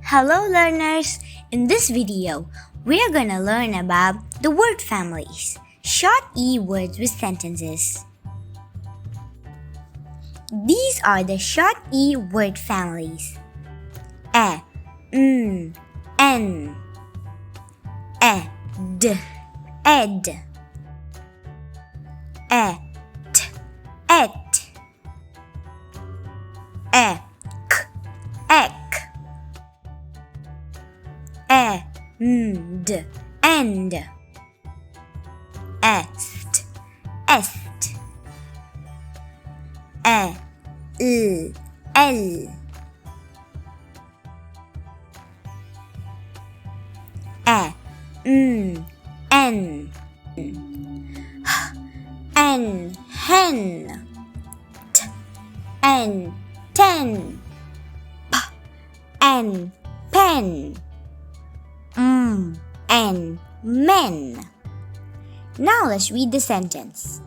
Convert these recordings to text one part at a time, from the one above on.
Hello learners! In this video, we are going to learn about the word families, short E words with sentences. These are the short E word families. Ed, ed, et, ek, end, est, el, en, hen, ten, pen, and men. Now let's read the sentence.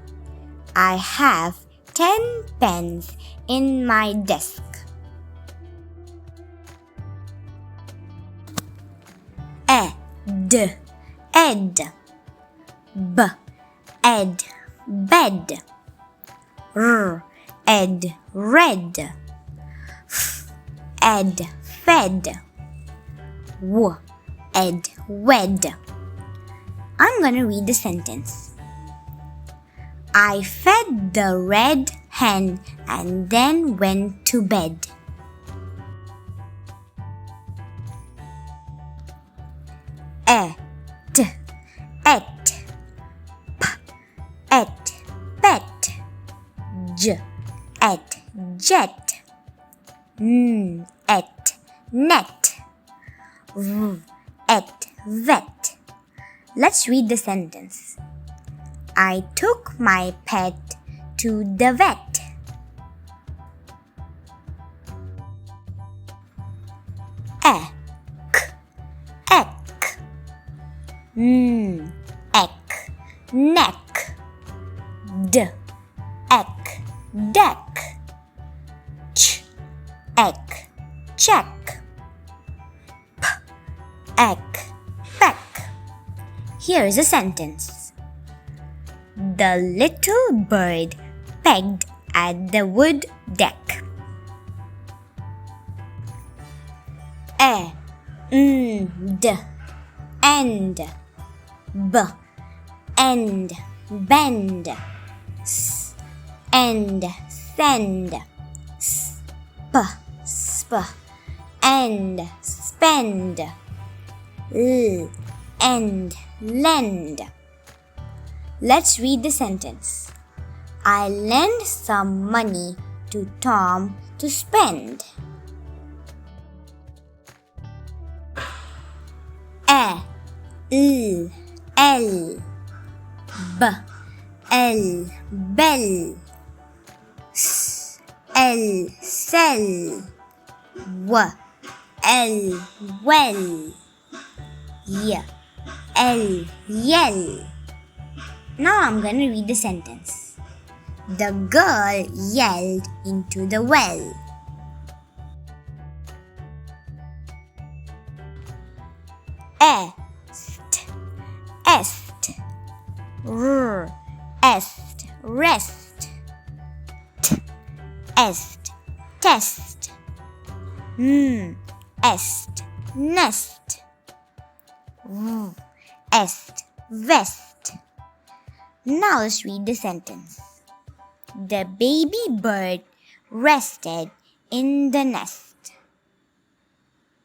I have 10 pens in my desk. Ed, bed, red, fed, wed. I'm gonna read the sentence. I fed the red hen and then went to bed. Et, pet, jet, net, vet. Let's read the sentence. I took my pet to the vet. Ek, neck, deck, check, peck. Here is a sentence. The little bird pecked at the wood deck. End, bend, send, and spend, lend. Let's read the sentence. I lent some money to Tom to spend. Bell, sell, well, yell. Now I'm going to read the sentence. The girl yelled into the well. Rest, test, nest, vest. Now let's read the sentence. The baby bird rested in the nest.